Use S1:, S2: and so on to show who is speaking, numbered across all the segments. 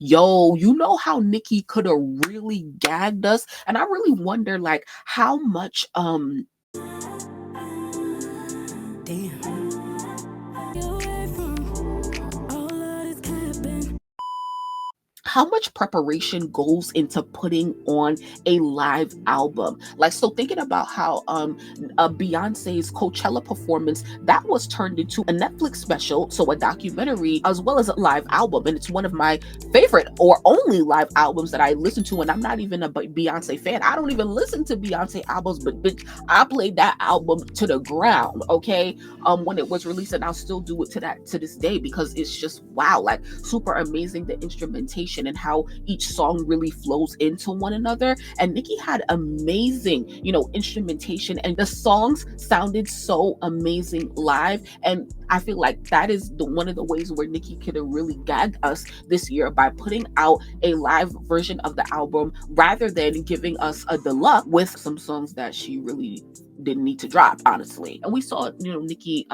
S1: Yo, you know how Nicki could have really gagged us? And I really wonder like how much
S2: Damn.
S1: how much preparation goes into putting on a live album. Like, so thinking about how Beyonce's Coachella performance that was turned into a Netflix special, so a documentary as well as a live album, and it's one of my favorite or only live albums that I listen to. And I'm not even a Beyonce fan. I don't even listen to Beyonce albums, but bitch, I played that album to the ground, okay? When it was released, and I'll still do it to this day because it's just wow, like super amazing, the instrumentation and how each song really flows into one another. And Nicki had amazing, instrumentation, and the songs sounded so amazing live. And I feel like that is one of the ways where Nicki could have really gagged us this year by putting out a live version of the album rather than giving us a deluxe with some songs that she really didn't need to drop, honestly. And we saw, Nicki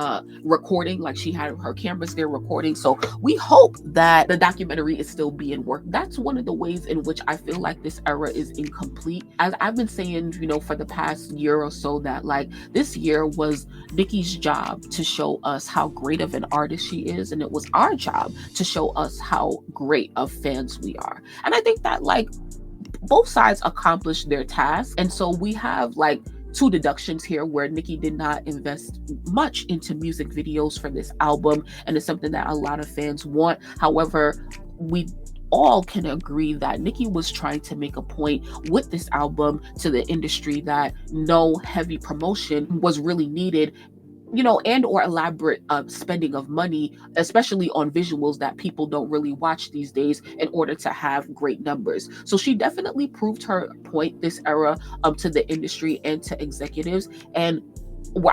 S1: recording, like she had her cameras there recording. So we hope that the documentary is still being worked. That's one of the ways in which I feel like this era is incomplete. As I've been saying, for the past year or so, that like this year was Nicki's job to show us how great of an artist she is, and it was our job to show us how great of fans we are. And I think that like both sides accomplished their task. And so we have like two deductions here where Nicki did not invest much into music videos for this album, and it's something that a lot of fans want. However, we all can agree that Nicki was trying to make a point with this album to the industry that no heavy promotion was really needed, and or elaborate spending of money, especially on visuals that people don't really watch these days, in order to have great numbers. So she definitely proved her point this era to the industry and to executives. And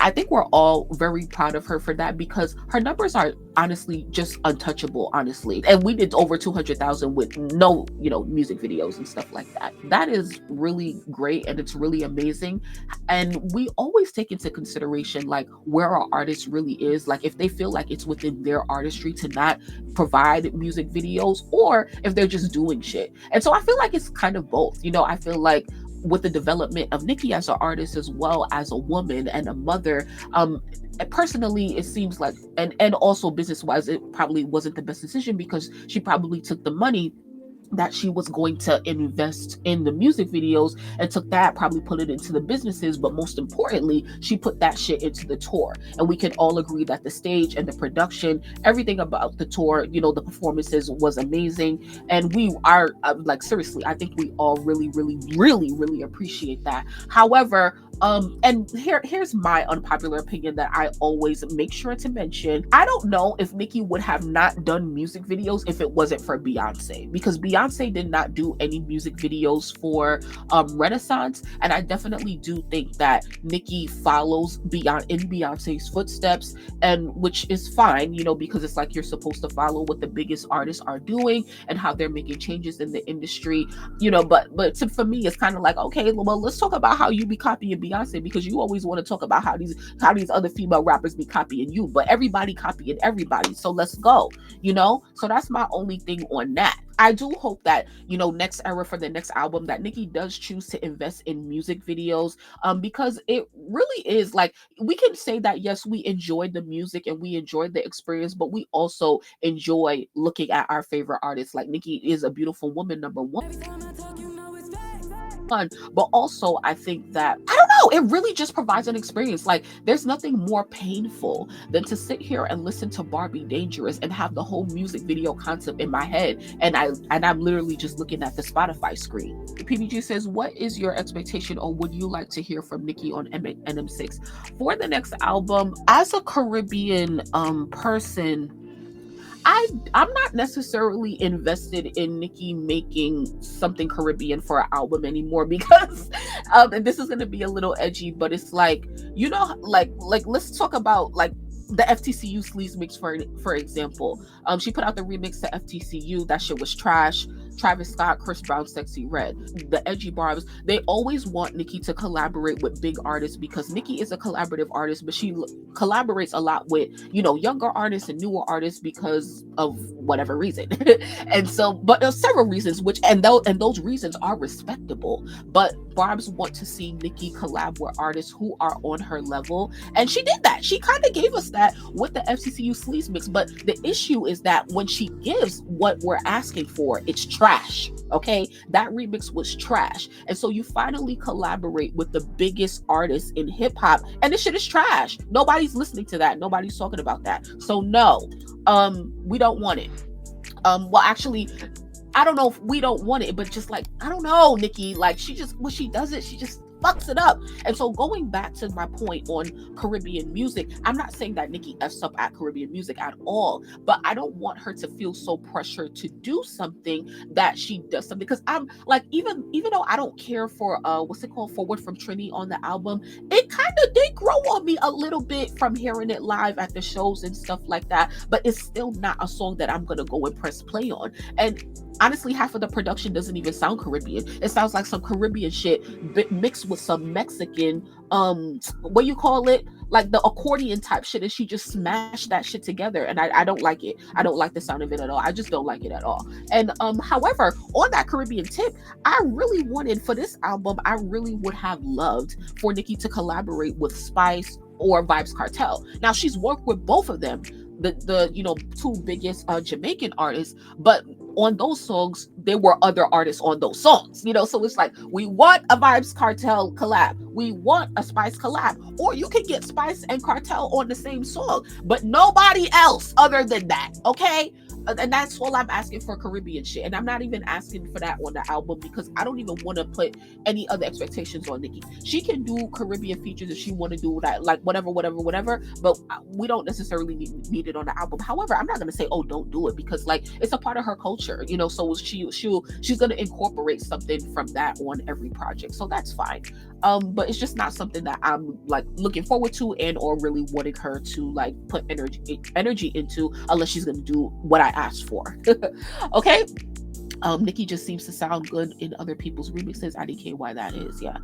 S1: I think we're all very proud of her for that, because her numbers are honestly just untouchable, honestly. And we did over 200,000 with no, music videos and stuff like that. That is really great, and it's really amazing. And we always take into consideration like where our artist really is, like if they feel like it's within their artistry to not provide music videos, or if they're just doing shit. And so I feel like it's kind of both. I feel like with the development of Nicki as an artist as well as a woman and a mother, personally it seems like, and also business wise, it probably wasn't the best decision, because she probably took the money that she was going to invest in the music videos and took that, probably put it into the businesses, but most importantly, she put that shit into the tour. And we can all agree that the stage and the production, everything about the tour, the performances was amazing. And we are like, seriously, I think we all really, really, really, really appreciate that. However, and here's my unpopular opinion that I always make sure to mention. I don't know if Nicki would have not done music videos if it wasn't for Beyonce, because Beyonce did not do any music videos for Renaissance. And I definitely do think that Nicki follows in Beyonce's footsteps, and which is fine, because it's like you're supposed to follow what the biggest artists are doing and how they're making changes in the industry, but for me, it's kind of like, okay, well, let's talk about how you be copying Beyonce, because you always want to talk about how these other female rappers be copying you, but everybody copying everybody. So let's go, So that's my only thing on that. I do hope that, next era for the next album, that Nicki does choose to invest in music videos, because it really is like, we can say that, yes, we enjoyed the music and we enjoyed the experience, but we also enjoy looking at our favorite artists. Like Nicki is a beautiful woman, number one. But also I think that, I don't know, it really just provides an experience. Like there's nothing more painful than to sit here and listen to Barbie Dangerous and have the whole music video concept in my head, and I'm literally just looking at the Spotify screen. PBG says, what is your expectation, or would you like to hear from Nicki on NM6 for the next album? As a Caribbean person, I'm not necessarily invested in Nicki making something Caribbean for an album anymore, because and this is going to be a little edgy, but it's like, like let's talk about like the FTCU Sleaze mix for example. She put out the remix to FTCU. That shit was trash. Travis Scott, Chris Brown, Sexy Red, the edgy barbs, they always want Nicki to collaborate with big artists because Nicki is a collaborative artist, but she collaborates a lot with, younger artists and newer artists because of whatever reason. And so, but there's several reasons, and those reasons are respectable. But Barb's want to see Nicki collab with artists who are on her level, and she did that. She kind of gave us that with the FCCU Sleaze mix. But the issue is that when she gives what we're asking for, it's trash. Okay, that remix was trash, and so you finally collaborate with the biggest artists in hip hop, and this shit is trash. Nobody's listening to that. Nobody's talking about that. So no, we don't want it. Well, actually, I don't know if we don't want it, but just like, I don't know, Nicki, like she just, when she does it, she just fucks it up. And so going back to my point on Caribbean music, I'm not saying that Nicki F's up at Caribbean music at all, but I don't want her to feel so pressured to do something that she does something. Because I'm like, even though I don't care for what's it called, Forward from Trini on the album, it kind of did grow on me a little bit from hearing it live at the shows and stuff like that. But it's still not a song that I'm gonna go and press play on. And honestly, half of the production doesn't even sound Caribbean. It sounds like some Caribbean shit mixed with some Mexican, what you call it, like the accordion type shit, and she just smashed that shit together, and I don't like it. I don't like the sound of it at all. I just don't like it at all. And however, on that Caribbean tip, I really wanted for this album, I really would have loved for Nicki to collaborate with Spice or Vybz Kartel. Now she's worked with both of them, the two biggest Jamaican artists, but on those songs there were other artists on those songs, so it's like, we want a Vybz Kartel collab, we want a Spice collab, or you can get Spice and Kartel on the same song, but nobody else other than that, okay? And that's all I'm asking for Caribbean shit. And I'm not even asking for that on the album because I don't even want to put any other expectations on Nicki. She can do Caribbean features if she want to do that, like whatever, but we don't necessarily need it on the album. However, I'm not going to say, oh, don't do it, because like it's a part of her culture, so she's going to incorporate something from that on every project. So that's fine. But it's just not something that I'm like looking forward to and or really wanting her to like put energy into, unless she's going to do what I asked for. Okay. Nicki just seems to sound good in other people's remixes. I didn't care why that is. Yeah.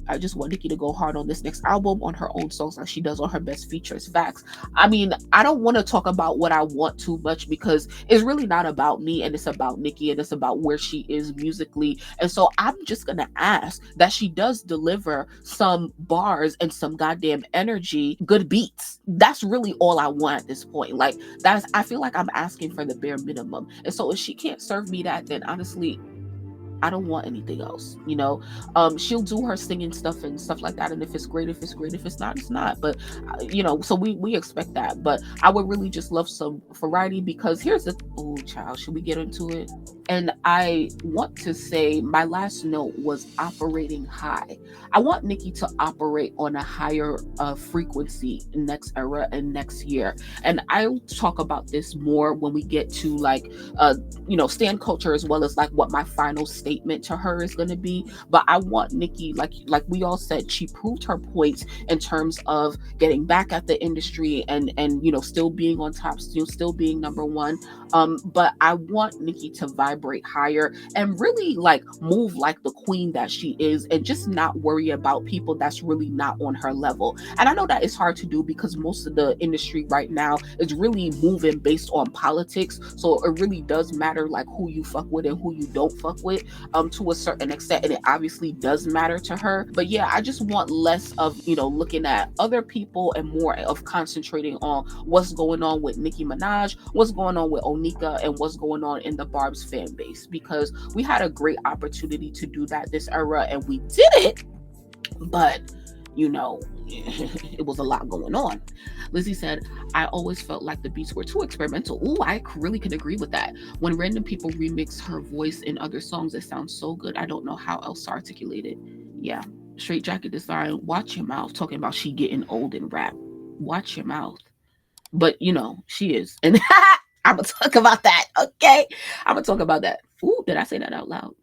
S1: I just want Nicki to go hard on this next album on her own songs like she does on her best features. Facts. I mean, I don't want to talk about what I want too much because it's really not about me, and it's about Nicki, and it's about where she is musically. And so I'm just gonna ask that she does deliver some bars and some goddamn energy, good beats. That's really all I want at this point. Like I feel like I'm asking for the bare minimum. And so if she can't serve me that, then honestly, I don't want anything else. She'll do her singing stuff and stuff like that, and if it's great, if it's great, if it's not, it's not. But so we expect that. But I would really just love some variety, because here's the child, should we get into it? And I want to say my last note was operating high. I want Nicki to operate on a higher frequency next era and next year. And I'll talk about this more when we get to like stand culture, as well as like what my final statement to her is going to be. But I want Nicki, like we all said, she proved her point in terms of getting back at the industry and still being on top, still being number one. But I want Nicki to vibrate higher and really like move like the queen that she is, and just not worry about people that's really not on her level. And I know that it's hard to do because most of the industry right now is really moving based on politics. So it really does matter like who you fuck with and who you don't fuck with, to a certain extent. And it obviously does matter to her. But yeah, I just want less of, looking at other people and more of concentrating on what's going on with Nicki Minaj, what's going on with Onika, and what's going on in the Barb's fan base, because we had a great opportunity to do that this era and we did it, but it was a lot going on. Lizzie said, I always felt like the beats were too experimental. Ooh, I really can agree with that. When random people remix her voice in other songs, it sounds so good. I don't know how else to articulate it. Yeah. Straight Jacket Design, watch your mouth, talking about she getting old in rap. Watch your mouth. But she is. And I'm gonna talk about that. Okay. I'm gonna talk about that. Ooh, did I say that out loud?